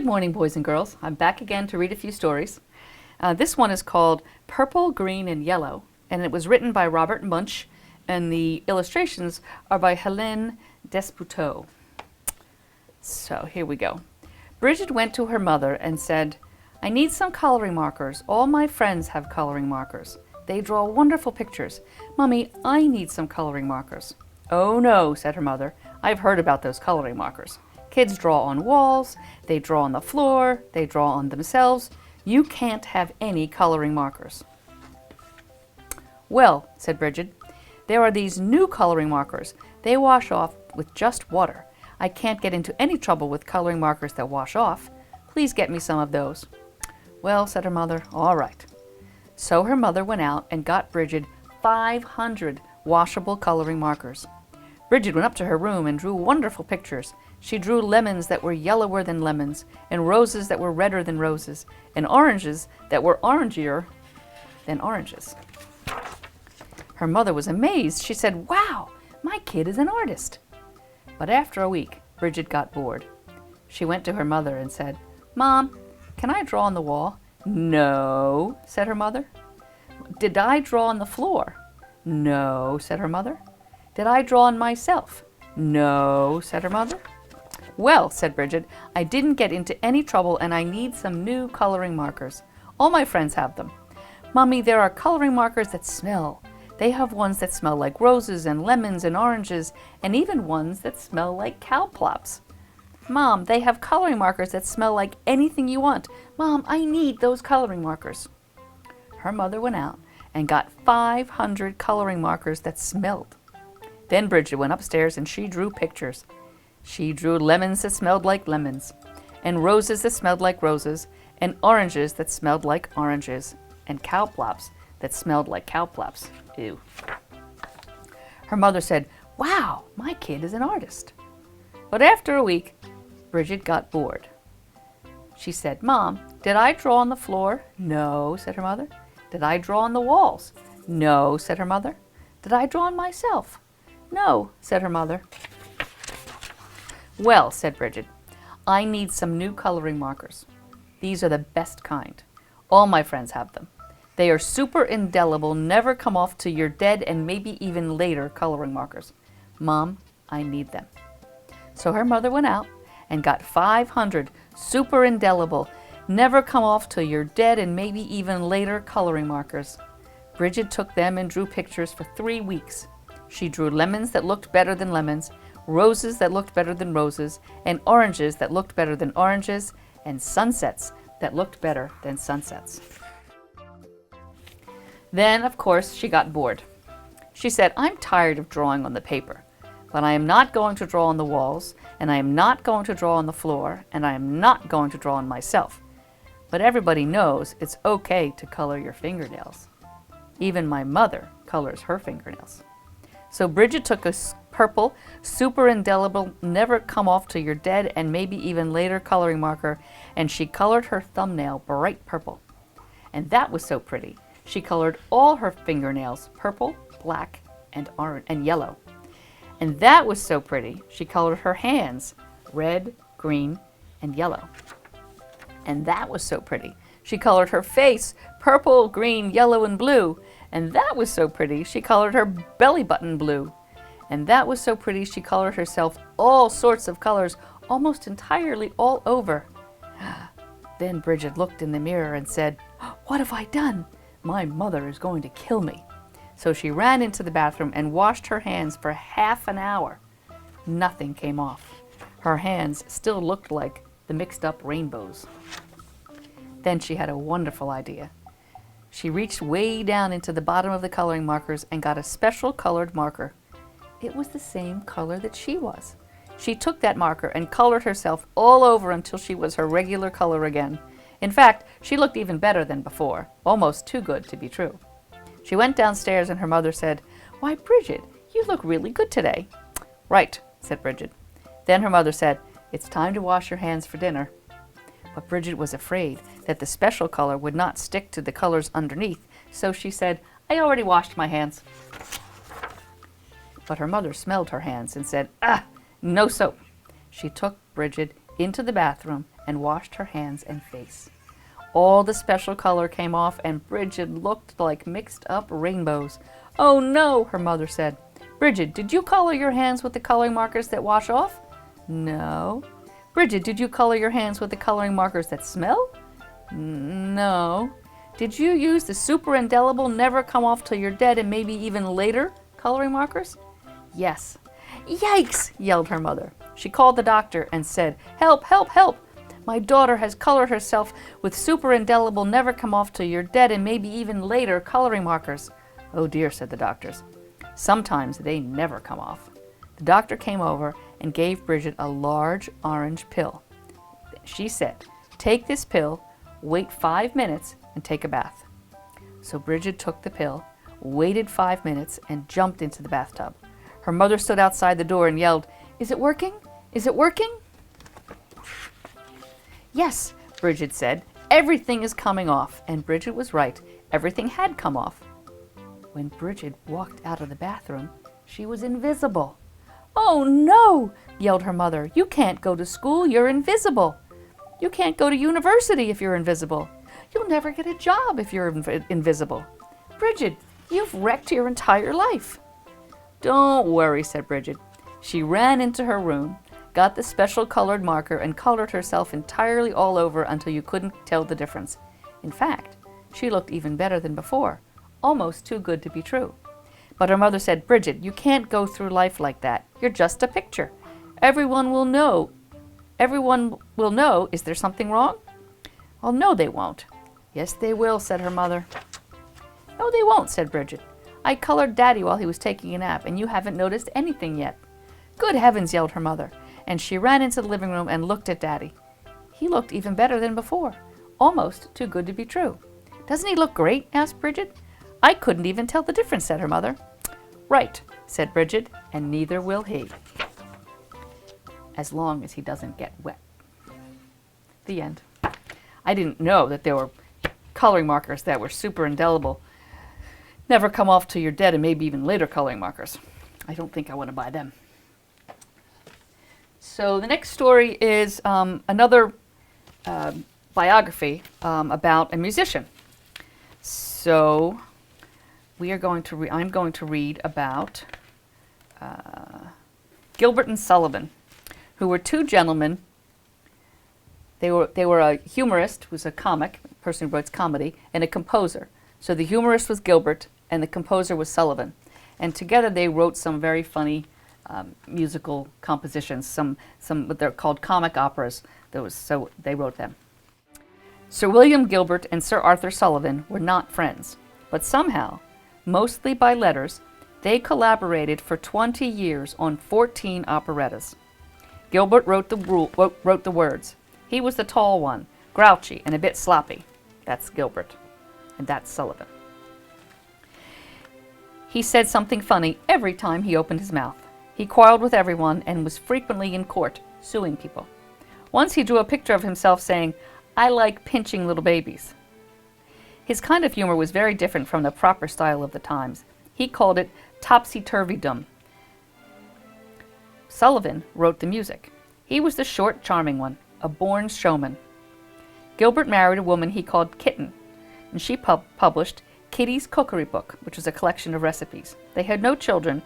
Good morning, boys and girls. I'm back again to read a few stories. This one is called Purple, Green, and Yellow, and it was written by Robert Munch, and the illustrations are by Helene Desputeaux. So here we go. Bridget went to her mother and said, "I need some coloring markers. All my friends have coloring markers. They draw wonderful pictures. Mommy, I need some coloring markers." "Oh no," said her mother. "I've heard about those coloring markers. Kids draw on walls, they draw on the floor, they draw on themselves. You can't have any coloring markers." "Well," said Bridget, "there are these new coloring markers. They wash off with just water. I can't get into any trouble with coloring markers that wash off. Please get me some of those." "Well," said her mother, "all right." So her mother went out and got Bridget 500 washable coloring markers. Bridget went up to her room and drew wonderful pictures. She drew lemons that were yellower than lemons, and roses that were redder than roses, and oranges that were orangier than oranges. Her mother was amazed. She said, "Wow, my kid is an artist." But after a week, Bridget got bored. She went to her mother and said, "Mom, can I draw on the wall?" "No," said her mother. "Did I draw on the floor?" "No," said her mother. "Did I draw on myself?" "No," said her mother. "Well," said Bridget, "I didn't get into any trouble and I need some new coloring markers. All my friends have them. Mommy, there are coloring markers that smell. They have ones that smell like roses and lemons and oranges, and even ones that smell like cow plops." "Mom, they have coloring markers that smell like anything you want. Mom, I need those coloring markers." Her mother went out and got 500 coloring markers that smelled. Then Bridget went upstairs and she drew pictures. She drew lemons that smelled like lemons, and roses that smelled like roses, and oranges that smelled like oranges, and cow plops that smelled like cow plops. Ew. Her mother said, "Wow, my kid is an artist." But after a week, Bridget got bored. She said, "Mom, did I draw on the floor?" "No," said her mother. "Did I draw on the walls?" "No," said her mother. "Did I draw on myself?" "No," said her mother. "Well," said Bridget, "I need some new coloring markers. These are the best kind. All my friends have them. They are super indelible, never come off till you're dead, and maybe even later coloring markers. Mom, I need them." So her mother went out and got 500 super indelible, never come off till you're dead, and maybe even later coloring markers. Bridget took them and drew pictures for 3 weeks. She drew lemons that looked better than lemons, roses that looked better than roses, and oranges that looked better than oranges, and sunsets that looked better than sunsets. Then, of course, she got bored. She said, "I'm tired of drawing on the paper, but I am not going to draw on the walls, and I am not going to draw on the floor, and I am not going to draw on myself. But everybody knows it's okay to color your fingernails. Even my mother colors her fingernails." So Bridget took a purple, super indelible, never come off till you're dead, and maybe even later coloring marker, and she colored her thumbnail bright purple. And that was so pretty. She colored all her fingernails purple, black, and orange and yellow. And that was so pretty. She colored her hands red, green, and yellow. And that was so pretty. She colored her face purple, green, yellow, and blue. And that was so pretty. She colored her belly button blue. And that was so pretty. She colored herself all sorts of colors, almost entirely all over. Then Bridget looked in the mirror and said, "What have I done? My mother is going to kill me." So she ran into the bathroom and washed her hands for half an hour. Nothing came off. Her hands still looked like the mixed up rainbows. Then she had a wonderful idea. She reached way down into the bottom of the coloring markers and got a special colored marker. It was the same color that she was. She took that marker and colored herself all over until she was her regular color again. In fact, she looked even better than before, almost too good to be true. She went downstairs and her mother said, "Why, Bridget, you look really good today." "Right," said Bridget. Then her mother said, "It's time to wash your hands for dinner." But Bridget was afraid that the special color would not stick to the colors underneath, so she said, "I already washed my hands." But her mother smelled her hands and said, "Ah, no soap." She took Bridget into the bathroom and washed her hands and face. All the special color came off, and Bridget looked like mixed up rainbows. "Oh no," her mother said. "Bridget, did you color your hands with the coloring markers that wash off?" "No." "Bridget, did you color your hands with the coloring markers that smell?" "No." "Did you use the super indelible, never come off till you're dead and maybe even later coloring markers?" "Yes." "Yikes!" yelled her mother. She called the doctor and said, "Help, help, help! My daughter has colored herself with super indelible, never come off till you're dead and maybe even later coloring markers." "Oh dear," said the doctors. "Sometimes they never come off." The doctor came over and gave Bridget a large orange pill. She said, "Take this pill, wait 5 minutes, and take a bath." So Bridget took the pill, waited 5 minutes, and jumped into the bathtub. Her mother stood outside the door and yelled, "Is it working? Is it working?" "Yes," Bridget said, "everything is coming off." And Bridget was right. Everything had come off. When Bridget walked out of the bathroom, she was invisible. "Oh no!" yelled her mother. "You can't go to school. You're invisible. You can't go to university if you're invisible. You'll never get a job if you're invisible. Bridget, you've wrecked your entire life." "Don't worry," said Bridget. She ran into her room, got the special colored marker, and colored herself entirely all over until you couldn't tell the difference. In fact, she looked even better than before, almost too good to be true. But her mother said, "Bridget, you can't go through life like that. You're just a picture. Everyone will know. Is there something wrong?" "Well, no, they won't." "Yes, they will," said her mother. "No, they won't," said Bridget. "I colored Daddy while he was taking a nap, and you haven't noticed anything yet." "Good heavens," yelled her mother, and she ran into the living room and looked at Daddy. He looked even better than before, almost too good to be true. "Doesn't he look great?" asked Bridget. "I couldn't even tell the difference," said her mother. "Right," said Bridget, "and neither will he. As long as he doesn't get wet." The end. I didn't know that there were coloring markers that were super indelible, never come off till you're dead, and maybe even later coloring markers. I don't think I want to buy them. So the next story is another biography about a musician. So I'm going to read about Gilbert and Sullivan, who were two gentlemen. They were a humorist, who was a comic, a person who writes comedy, and a composer. So the humorist was Gilbert, and the composer was Sullivan. And together they wrote some very funny musical compositions, some what they're called comic operas. So they wrote them. Sir William Gilbert and Sir Arthur Sullivan were not friends, but somehow, mostly by letters, they collaborated for 20 years on 14 operettas. Gilbert wrote the words. He was the tall one, grouchy and a bit sloppy. That's Gilbert, and that's Sullivan. He said something funny every time he opened his mouth. He quarreled with everyone and was frequently in court, suing people. Once he drew a picture of himself saying, "I like pinching little babies." His kind of humor was very different from the proper style of the times. He called it topsy-turvydom. Sullivan wrote the music. He was the short, charming one, a born showman. Gilbert married a woman he called Kitten, and she published Kitty's Cookery Book, which was a collection of recipes. They had no children,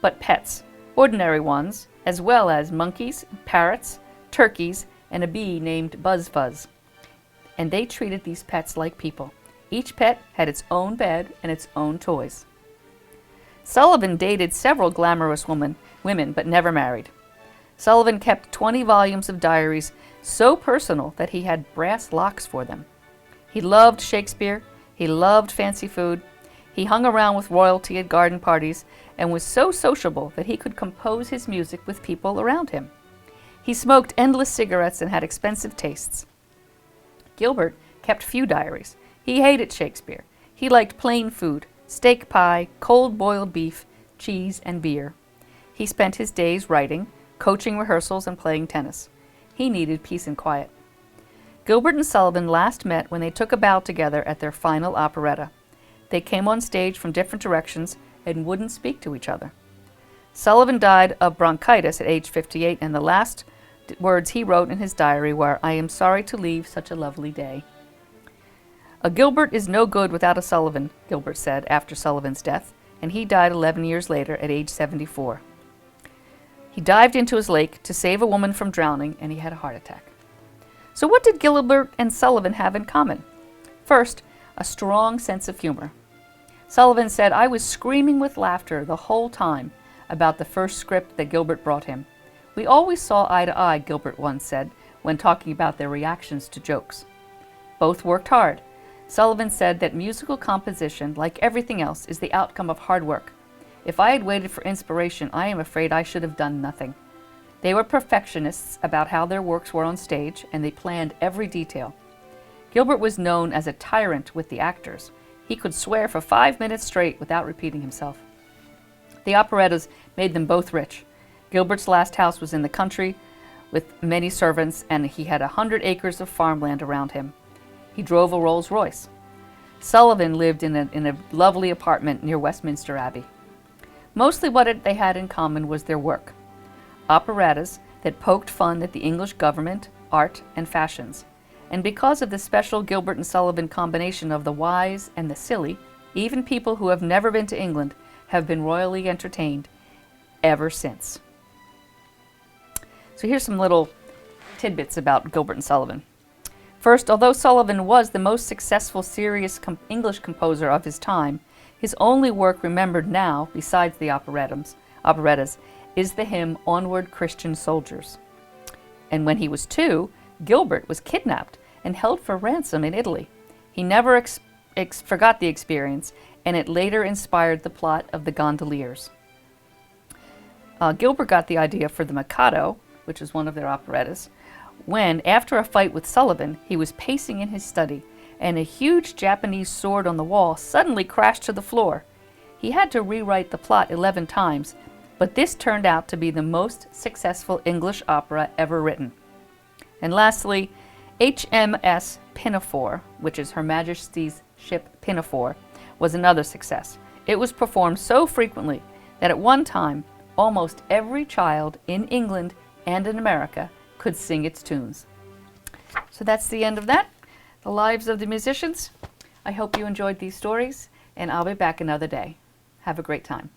but pets, ordinary ones, as well as monkeys, parrots, turkeys, and a bee named Buzz Fuzz. And they treated these pets like people. Each pet had its own bed and its own toys. Sullivan dated several glamorous women, but never married. Sullivan kept 20 volumes of diaries, so personal that he had brass locks for them. He loved Shakespeare. He loved fancy food. He hung around with royalty at garden parties and was so sociable that he could compose his music with people around him. He smoked endless cigarettes and had expensive tastes. Gilbert kept few diaries. He hated Shakespeare. He liked plain food, steak pie, cold boiled beef, cheese, and beer. He spent his days writing, coaching rehearsals, and playing tennis. He needed peace and quiet. Gilbert and Sullivan last met when they took a bow together at their final operetta. They came on stage from different directions and wouldn't speak to each other. Sullivan died of bronchitis at age 58, and the last words he wrote in his diary were, "I am sorry to leave such a lovely day." "A Gilbert is no good without a Sullivan," Gilbert said after Sullivan's death, and he died 11 years later at age 74. He dived into his lake to save a woman from drowning, and he had a heart attack. So what did Gilbert and Sullivan have in common? First, a strong sense of humor. Sullivan said, "I was screaming with laughter the whole time about the first script that Gilbert brought him. We always saw eye to eye," Gilbert once said, when talking about their reactions to jokes. Both worked hard. Sullivan said that musical composition, like everything else, is the outcome of hard work. "If I had waited for inspiration, I am afraid I should have done nothing." They were perfectionists about how their works were on stage, and they planned every detail. Gilbert was known as a tyrant with the actors. He could swear for 5 minutes straight without repeating himself. The operettas made them both rich. Gilbert's last house was in the country with many servants, and he had 100 acres of farmland around him. He drove a Rolls Royce. Sullivan lived in a lovely apartment near Westminster Abbey. Mostly what they had in common was their work. Operettas that poked fun at the English government, art, and fashions. And because of the special Gilbert and Sullivan combination of the wise and the silly, even people who have never been to England have been royally entertained ever since. So here's some little tidbits about Gilbert and Sullivan. First, although Sullivan was the most successful serious English composer of his time, his only work remembered now, besides the operettas, is the hymn "Onward, Christian Soldiers." And when he was 2, Gilbert was kidnapped and held for ransom in Italy. He never forgot the experience, and it later inspired the plot of The Gondoliers. Gilbert got the idea for the Mikado, which is one of their operettas, when, after a fight with Sullivan, he was pacing in his study, and a huge Japanese sword on the wall suddenly crashed to the floor. He had to rewrite the plot 11 times, but this turned out to be the most successful English opera ever written. And lastly, HMS Pinafore, which is Her Majesty's ship Pinafore, was another success. It was performed so frequently that at one time, almost every child in England and in America could sing its tunes. So that's the end of that, the lives of the musicians. I hope you enjoyed these stories, and I'll be back another day. Have a great time.